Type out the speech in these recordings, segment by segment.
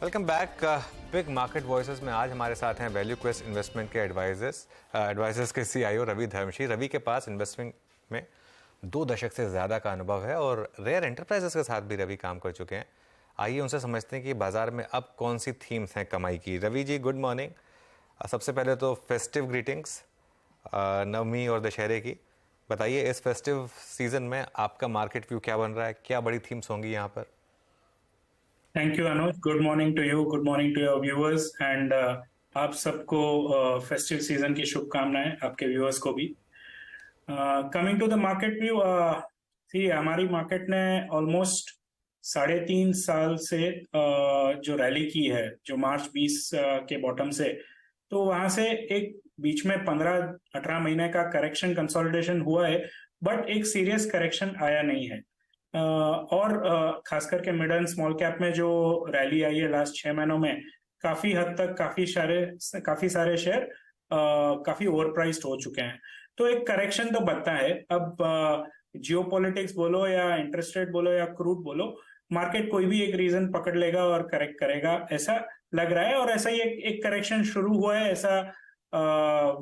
Welcome back. Big market voices में आज हमारे साथ हैं वैल्यू क्वेस्ट इन्वेस्टमेंट के एडवाइजर्स के सीईओ रवि धर्मशी। रवि के पास इन्वेस्टमेंट में 2 दशक से ज़्यादा का अनुभव है और रेयर एंटरप्राइजेस के साथ भी रवि काम कर चुके हैं। आइए उनसे समझते हैं कि बाजार में अब कौन सी थीम्स हैं कमाई की। Ravi ji, good morning. सबसे पहले तो फेस्टिव ग्रीटिंग्स नवमी और दशहरे की। बताइए, इस फेस्टिव सीजन में आपका मार्केट व्यू क्या बन रहा है, क्या बड़ी थीम्स होंगी यहाँ पर? Thank you Anuj. Good morning to you, good morning to your viewers and आप सबको फेस्टिव सीजन की शुभकामनाएं, आपके व्यूअर्स को भी। Coming to the market view, see हमारी मार्केट ने ऑलमोस्ट 3.5 साल से जो रैली की है, जो मार्च 20 के बॉटम से, तो वहां से एक बीच में 15-18 महीने का करेक्शन कंसोलिडेशन हुआ है, बट एक सीरियस करेक्शन आया नहीं है। और खास करके मिड एंड स्मॉल कैप में जो रैली आई है लास्ट 6 महीनों में, काफी हद तक काफी सारे शेयर काफी ओवर प्राइस्ड हो चुके हैं। तो एक करेक्शन तो बनता है। अब जियोपॉलिटिक्स बोलो या इंटरेस्ट रेट बोलो या क्रूड बोलो, मार्केट कोई भी एक रीजन पकड़ लेगा और करेक्ट करेगा, ऐसा लग रहा है। और ऐसा ही एक करेक्शन शुरू हुआ है, ऐसा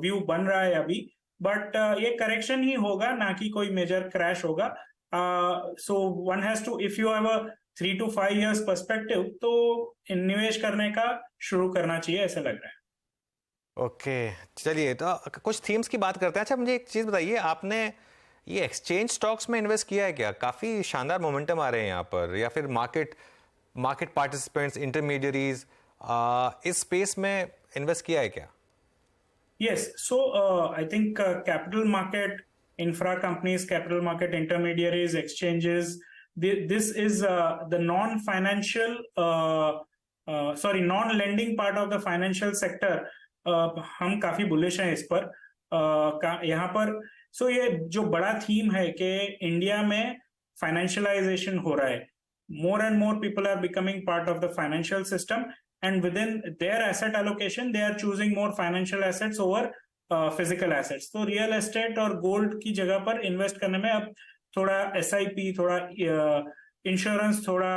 व्यू बन रहा है अभी। बट ये करेक्शन ही होगा, ना कि कोई मेजर क्रैश होगा। So one has to, if you have a 3 to 5 years perspective, तो निवेश करने का शुरू करना चाहिए, ऐसा लग रहा है। ओके, चलिए तो कुछ थीम्स की बात करते हैं। अच्छा, मुझे एक चीज़ बताइए, आपने ये एक्सचेंज स्टॉक्स में इन्वेस्ट किया है क्या? काफ़ी शानदार मोमेंटम आ रहे हैं यहाँ पर। या फिर मार्केट मार्केट पार्टिसिपेंट्स, इंटरमीडियरीज, इस स्पेस में इन्वेस्ट किया है क्या? Yes, so I think capital market, infra companies, capital market intermediaries, exchanges, this is the non-financial, non-lending part of the financial sector. हम काफी बुलिश हैं इस पर। यहाँ पर ये जो बड़ा थीम है कि इंडिया में फाइनेंशियलाइजेशन हो रहा है, more and more people are becoming part of the financial system, and within their asset allocation they are choosing more financial assets over physical assets. तो रियल एस्टेट और गोल्ड की जगह पर इन्वेस्ट करने में अब थोड़ा एसआईपी, थोड़ा इंश्योरेंस, थोड़ा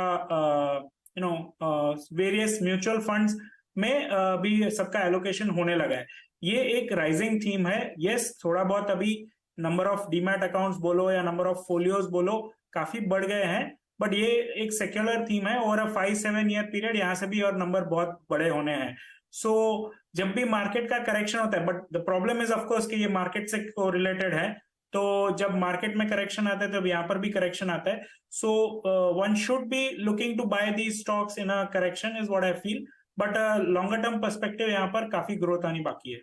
वेरियस म्यूचुअल फंड्स में भी सबका एलोकेशन होने लगा है। ये एक राइजिंग थीम है। यस, थोड़ा बहुत अभी नंबर ऑफ डीमैट अकाउंट्स बोलो या नंबर ऑफ फोलियोज बोलो, काफी बढ़ गए हैं, बट ये एक सेक्युलर थीम है। ओवर अ 5-7 ईयर पीरियड यहाँ से भी और नंबर बहुत बड़े होने हैं। सो जब भी मार्केट का करेक्शन होता है, but the problem is of course कि ये मार्केट से कोरिलेटेड है, तो जब मार्केट में करेक्शन आता है तब यहाँ पर भी करेक्शन आता है। So one should be looking to buy these stocks in a correction, is what I feel. But longer term perspective यहाँ पर काफी ग्रोथ आनी बाकी है।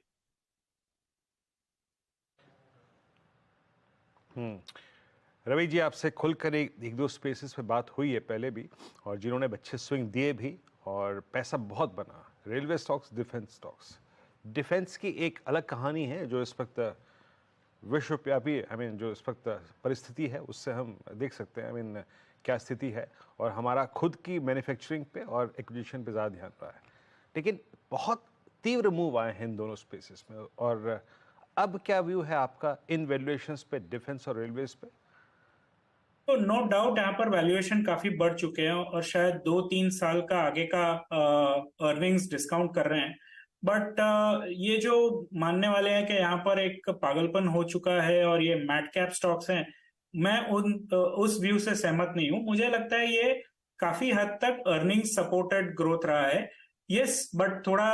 रवि जी, आपसे खुलकर एक दो स्पेसेस पे बात हुई है पहले भी, और जिन्होंने अच्छे स्विंग दिए भी और पैसा बहुत बना। Railway stocks, defence stocks. Defence की एक अलग कहानी है जो इस वक्त विश्वव्यापी, जो इस वक्त परिस्थिति है उससे हम देख सकते हैं। क्या स्थिति है, और हमारा खुद की मैन्युफैक्चरिंग पे और एक्विजिशन पे ज़्यादा ध्यान रहा है। लेकिन बहुत तीव्र मूव आए हैं इन दोनों स्पेसेस में, और अब क्या व्यू है आपका इन वैल्यूएशंस पे, डिफेंस और रेलवेज पे? तो नो डाउट यहाँ पर वैल्यूएशन काफी बढ़ चुके हैं और शायद 2-3 साल का आगे का अर्निंग्स डिस्काउंट कर रहे हैं। बट ये जो मानने वाले हैं कि यहाँ पर एक पागलपन हो चुका है और ये मैट कैप स्टॉक्स हैं, मैं उस व्यू से सहमत नहीं हूँ। मुझे लगता है ये काफी हद तक अर्निंग सपोर्टेड ग्रोथ रहा है। यस, बट थोड़ा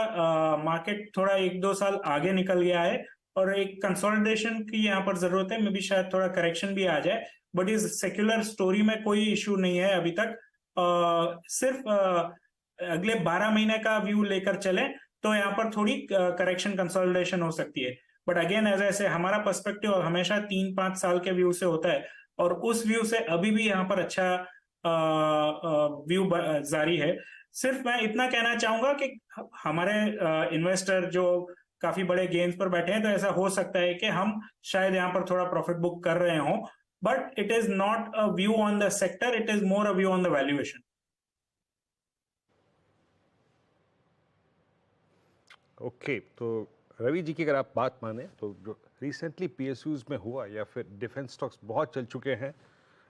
मार्केट थोड़ा 1-2 साल आगे निकल गया है और एक कंसोलिडेशन की यहाँ पर जरूरत है। मे बी शायद थोड़ा करेक्शन भी आ जाए, बट इस सेक्युलर स्टोरी में कोई इशू नहीं है अभी तक। सिर्फ अगले 12 महीने का व्यू लेकर चले तो यहाँ पर थोड़ी करेक्शन कंसोलिडेशन हो सकती है। बट अगेन, एज ऐसे हमारा पर्सपेक्टिव हमेशा 3-5 साल के व्यू से होता है, और उस व्यू से अभी भी यहाँ पर अच्छा व्यू जारी है। सिर्फ मैं इतना कहना चाहूंगा कि हमारे इन्वेस्टर जो काफी बड़े गेन्स पर बैठे हैं, तो ऐसा हो सकता है कि हम शायद यहाँ पर थोड़ा प्रॉफिट बुक कर रहे हों, but it is not a view on the sector, it is more a view on the valuation. Okay, तो रवि जी की अगर आप बात माने तो जो रिसेंटली पीएसयूज में हुआ, या फिर डिफेंस स्टॉक्स बहुत चल चुके हैं,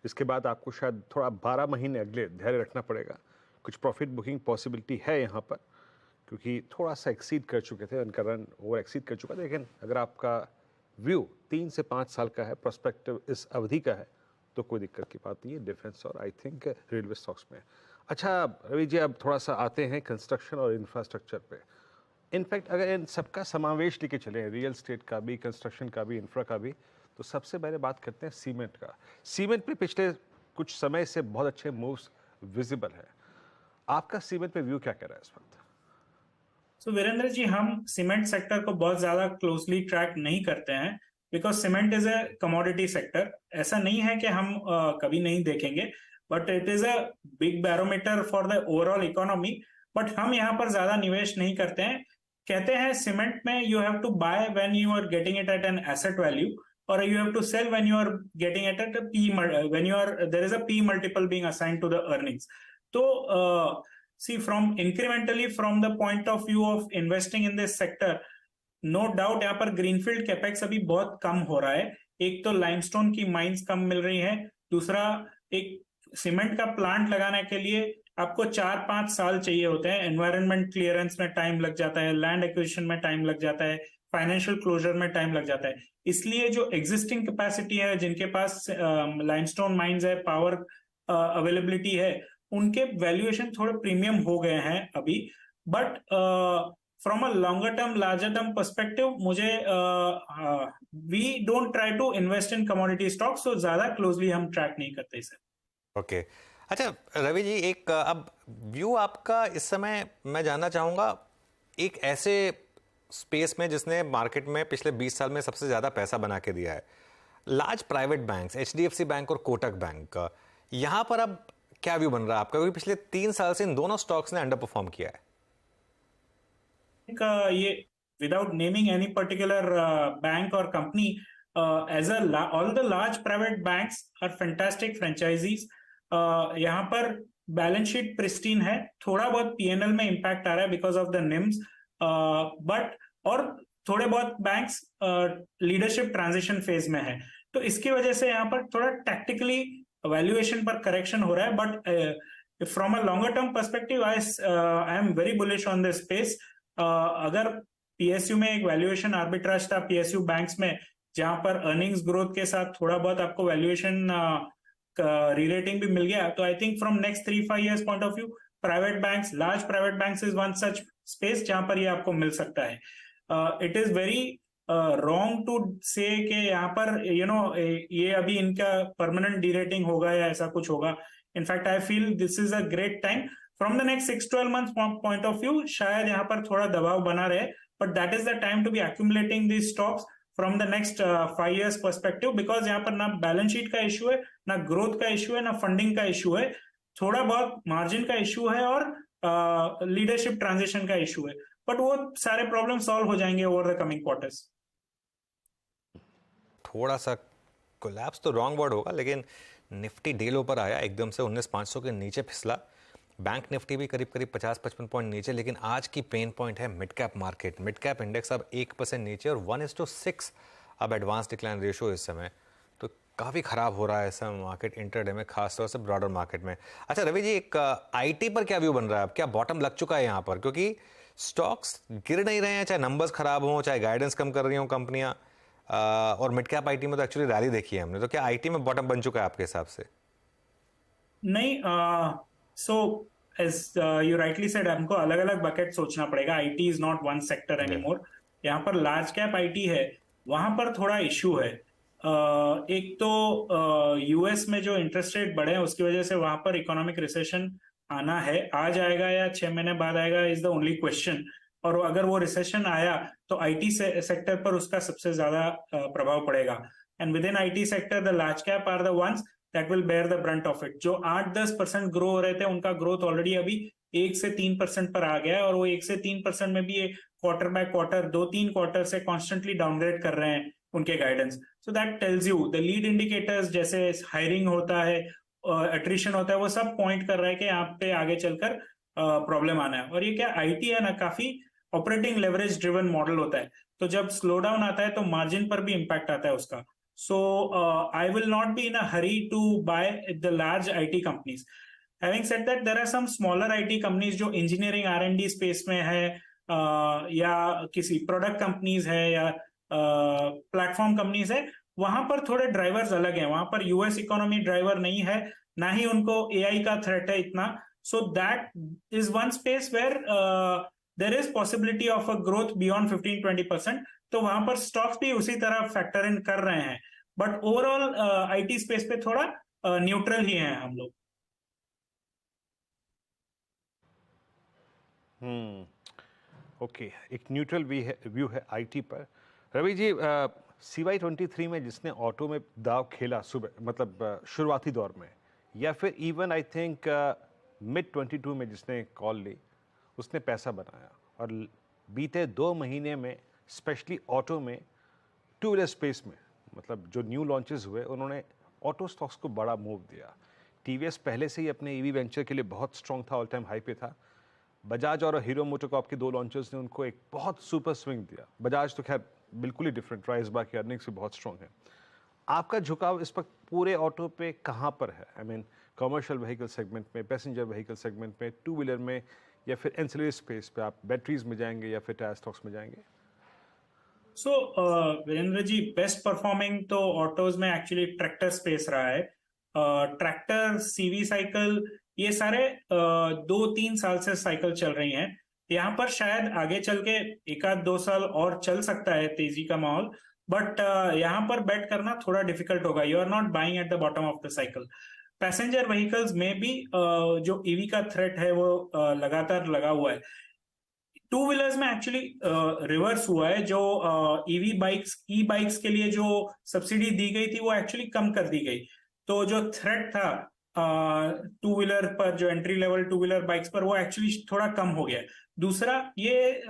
इसके बाद आपको शायद थोड़ा 12 महीने अगले धैर्य रखना पड़ेगा। कुछ प्रॉफिट बुकिंग पॉसिबिलिटी है यहाँ पर, क्योंकि थोड़ा सा एक्सीड कर चुके थे, उनका रन ओवर एक्सीड कर चुका था। लेकिन अगर आपका व्यू 3 से 5 साल का है, प्रोस्पेक्टिव इस अवधि का है, तो कोई दिक्कत की बात नहीं है डिफेंस और आई थिंक रेलवे स्टॉक्स में। अच्छा रवि जी, अब थोड़ा सा आते हैं कंस्ट्रक्शन और इंफ्रास्ट्रक्चर पे। इनफैक्ट अगर इन सबका समावेश लेके चले, रियल स्टेट का भी, कंस्ट्रक्शन का भी, इंफ्रा का भी, तो सबसे पहले बात करते हैं सीमेंट का। सीमेंट पे पिछले कुछ समय से बहुत अच्छे मूव्स विजिबल है। आपका सीमेंट पे व्यू क्या कह रहा है इस वक्त? तो वीरेंद्र जी, हम सीमेंट सेक्टर को बहुत ज्यादा क्लोजली ट्रैक नहीं करते हैं, because cement is a commodity sector. ऐसा नहीं है कि हम कभी नहीं देखेंगे, but it is a big barometer for the overall economy. But हम यहाँ पर ज्यादा निवेश नहीं करते हैं। कहते हैं सीमेंट में you have to buy when you are getting it at an asset value, और you have to sell when you are getting it at P, when you are there is a P multiple being assigned to the earnings. तो see, from incrementally from the point of view of investing in this sector, no doubt यहाँ पर greenfield capex अभी बहुत कम हो रहा है। एक तो लाइमस्टोन की माइंस कम मिल रही है, दूसरा एक सीमेंट का प्लांट लगाने के लिए आपको 4-5 साल चाहिए होते हैं। एनवायरनमेंट क्लियरेंस में टाइम लग जाता है, लैंड एक्विजिशन में टाइम लग जाता है, फाइनेंशियल क्लोजर में टाइम लग जाता है। इसलिए जो एग्जिस्टिंग कैपेसिटी है, जिनके पास लाइमस्टोन माइंस है, पावर अवेलेबिलिटी है, उनके वैल्यूएशन थोड़े प्रीमियम हो गए हैं अभी। But from a longer term, larger term perspective, मुझे we don't try to invest in commodity stocks, तो ज्यादा क्लोजली हम ट्रैक नहीं करते इसे। ओके अच्छा रवि जी, एक अब व्यू आपका इस समय मैं जानना चाहूंगा, एक ऐसे स्पेस में जिसने मार्केट में पिछले 20 साल में सबसे ज्यादा पैसा बना के दिया है, large private banks, HDFC bank और कोटक बैंक, यहां पर अब क्या व्यू बन रहा है आपका? क्योंकि पिछले 3 साल से इन दोनों स्टॉक्स ने अंडर परफॉर्म किया है। ये without naming any particular bank और company, as all the large private banks are fantastic franchises. यहाँ पर बैलेंस शीट प्रिस्टीन है, थोड़ा बहुत पीएनएल में इंपैक्ट आ रहा है because of the NIMS, but और थोड़े बहुत बैंक्स लीडरशिप ट्रांजिशन फेज में है, तो इसकी वजह से यहाँ पर थोड़ा टैक्टिकली वैल्यूएशन पर करेक्शन हो रहा है। But from a longer term perspective, I am very bullish on this space. अगर पीएसयू में एक वैल्यूएशन आर्बिट्राज था पीएसयू बैंक्स में, जहां पर अर्निंग्स ग्रोथ के साथ थोड़ा बहुत आपको वैल्यूएशन री-रेटिंग भी मिल गया, तो I think from next 3-5 years point of view, private banks, large private banks is one such space जहां पर ये आपको मिल सकता है। It is very wrong to say कि यहाँ पर ये अभी इनका परमानेंट डी-रेटिंग होगा या ऐसा कुछ होगा। In fact I feel this is a great time from the next 6-12 months point of view. शायद यहाँ पर थोड़ा दबाव बना रहे, but that is the time to be accumulating these stocks from the next 5 years perspective, because यहाँ पर ना बैलेंस शीट का इशू है, ना ग्रोथ का इशू है, ना फंडिंग का इशू है, थोड़ा बहुत मार्जिन का इशू है और लीडरशिप ट्रांजिशन का इशू है, बट वो सारे प्रॉब्लम सॉल्व हो जाएंगे ओवर द कमिंग क्वार्टर्स। थोड़ा सा कोलैप्स तो रॉन्ग वर्ड होगा, लेकिन निफ्टी डे लो पर आया, एकदम से 19,500 के नीचे फिसला। बैंक निफ्टी भी करीब 50-55 पॉइंट नीचे, लेकिन आज की पेन पॉइंट है mid cap market. Mid cap index अब 1% नीचे और 1:6 अब एडवांस डिक्लाइन रेशियो इस समय, तो काफ़ी ख़राब हो रहा है इस समय मार्केट इंटरडे में, खासतौर से ब्रॉडर मार्केट में। अच्छा रवि जी, एक आईटी पर क्या व्यू बन रहा है? अब क्या बॉटम लग चुका है यहाँ पर? क्योंकि स्टॉक्स गिर नहीं रहे हैं, चाहे नंबर्स खराब हों, चाहे गाइडेंस कम कर रही हों कंपनियां, और मिड कैप आईटी में तो एक्चुअली रैली देखी है हमने, तो क्या आईटी में बॉटम बन चुका है आपके हिसाब से? नहीं, so as you rightly said, हमको अलग अलग बकेट सोचना पड़ेगा। IT is not one sector anymore. यहाँ पर लार्ज कैप आईटी है, वहां पर थोड़ा इश्यू है। एक तो यूएस में जो इंटरेस्ट रेट बढ़े हैं उसकी वजह से वहां पर इकोनॉमिक रिसेशन आना है, आ जाएगा या 6 महीने बाद आएगा इज द ओनली क्वेश्चन। और अगर वो रिसेशन आया तो आईटी सेक्टर पर उसका सबसे ज्यादा प्रभाव पड़ेगा। And within IT sector the large cap are the ones that will bear the brunt of it. जो 8-10% ग्रो हो रहे थे, उनका ग्रोथ ऑलरेडी अभी 1 से 3% पर आ गया है, और वो 1 से 3% में भी क्वार्टर बाय क्वार्टर 2-3 क्वार्टर से कॉन्स्टेंटली डाउनग्रेड कर रहे हैं उनके guidance. So that tells you the lead indicators, जैसे हायरिंग होता है, एट्रिशन होता है, वो सब पॉइंट कर रहा है कि यहाँ पे आगे चलकर प्रॉब्लम आना है। और ये क्या आईटी है ना, काफी ऑपरेटिंग लेवरेज ड्रिवन मॉडल होता है, तो जब स्लो डाउन आता है तो मार्जिन पर भी इंपैक्ट आता है उसका। So I will not be in a hurry to buy the large IT companies. Having said that there are some smaller IT companies जो इंजीनियरिंग R&D स्पेस में है, या किसी प्रोडक्ट कंपनीज है, या प्लेटफॉर्म कंपनीज है, वहां पर थोड़े ड्राइवर्स अलग हैं. वहां पर यूएस इकोनॉमी ड्राइवर नहीं है, ना ही उनको एआई का थ्रेट है इतना. So that is one space where there is possibility of a growth beyond 15-20%. तो वहां पर स्टॉक्स भी उसी तरह फैक्टर इन कर रहे हैं. बट ओवरऑल आईटी स्पेस पे थोड़ा न्यूट्रल ही है हम लोग. ओके, एक न्यूट्रल व्यू है आईटी पर. रवि जी, CY23 में जिसने ऑटो में दाव खेला सुबह, मतलब शुरुआती दौर में, या फिर इवन आई थिंक मिड 22 में जिसने कॉल ली, उसने पैसा बनाया. और बीते 2 महीने में स्पेशली ऑटो में, टू व्हीलर स्पेस में, मतलब जो न्यू लॉन्चेस हुए, उन्होंने ऑटो स्टॉक्स को बड़ा मूव दिया. टीवीएस पहले से ही अपने ईवी वेंचर के लिए बहुत स्ट्रॉन्ग था, ऑल टाइम हाई पे था. बजाज और हीरो मोटोकॉर्प के 2 लॉन्चर्स ने उनको एक बहुत सुपर स्विंग दिया. बजाज तो खैर बिल्कुल ही डिफरेंट, राइस बार की अर्निंग्स भी बहुत स्ट्रॉन्ग है. आपका झुकाव इस वक्त पूरे ऑटो पे कहाँ पर है? I mean commercial vehicle segment में, पैसेंजर व्हीकल सेगमेंट में, टू व्हीलर में, या फिर एंसिलरी स्पेस पे आप बैटरीज में जाएंगे या फिर टायर स्टॉक्स में जाएंगे? सो वीरेंद्र जी, बेस्ट परफॉर्मिंग तो ऑटोज में एक्चुअली ट्रैक्टर स्पेस रहा है. ट्रैक्टर, सीवी साइकिल, ये सारे 2-3 साल से साइकिल चल रही हैं. यहाँ पर शायद आगे चल के 1-2 साल और चल सकता है तेजी का माहौल. बट यहाँ पर बेट करना थोड़ा डिफिकल्ट होगा. You are not buying at the bottom of the cycle. Passenger vehicles में भी जो ईवी का थ्रेट है वो लगातार लगा हुआ है. टू व्हीलर्स में एक्चुअली रिवर्स हुआ है. जो ईवी बाइक्स, ई बाइक्स के लिए जो सब्सिडी दी गई थी वो एक्चुअली कम कर दी गई. तो जो थ्रेट था टू व्हीलर पर, जो entry level two wheeler bikes पर, वो एक्चुअली थोड़ा कम हो गया. दूसरा, ये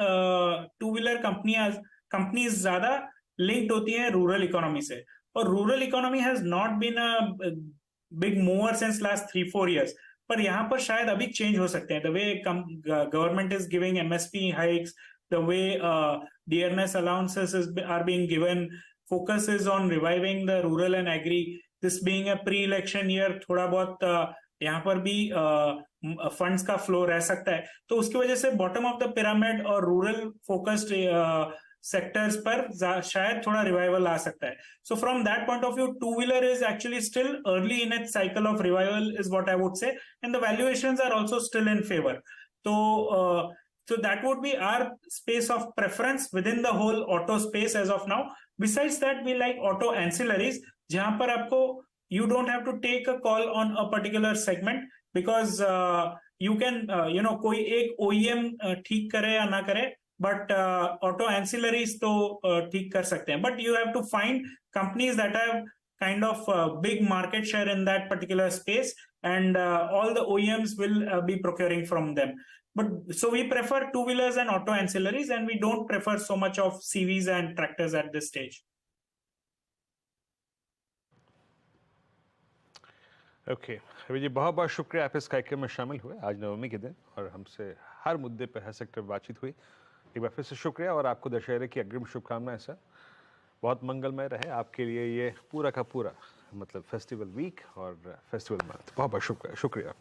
टू व्हीलर कंपनीज ज्यादा लिंक्ड होती हैं रूरल इकोनॉमी से. और rural economy has not been a big mover since last 3-4 years. पर यहाँ पर शायद अभी चेंज हो सकते हैं. The way government is giving MSP hikes, the way dearness allowances are being given, focus is on reviving the rural and agri. This being a pre-election year, थोड़ा बहुत यहाँ पर भी फंड्स का फ्लो रह सकता है. तो उसकी वजह से बॉटम ऑफ द पिरामिड और रूरल फोकस्ड सेक्टर्स पर शायद थोड़ा रिवाइवल आ सकता है. So from that point of view, two wheeler is actually still early in its cycle of revival, is what I would say. And the valuations are also still in favour. So that would be our space of preference within the whole auto space as of now. Besides that, we like auto ancillaries, जहां पर आपको you don't have to take a call on a particular segment, because you can कोई एक OEM ठीक करे या ना करे, but auto ancillaries तो ठीक कर सकते हैं. But you have to find companies that have kind of big market share in that particular space, and all the OEMs will be procuring from them. But so we prefer two wheelers and auto ancillaries, and we don't prefer so much of CVs and tractors at this stage. Okay Ravi ji, बहुत बहुत शुक्रिया आप इस कार्यक्रम में शामिल हुए आज नवमी के दिन, और हमसे हर मुद्दे पर, हर सेक्टर पर बातचीत हुई. एक बार फिर से शुक्रिया, और आपको दशहरे की अग्रिम शुभकामनाएं सर. बहुत मंगलमय रहे आपके लिए ये पूरा का पूरा, मतलब फेस्टिवल वीक और फेस्टिवल मंथ. बहुत बहुत शुक्रिया.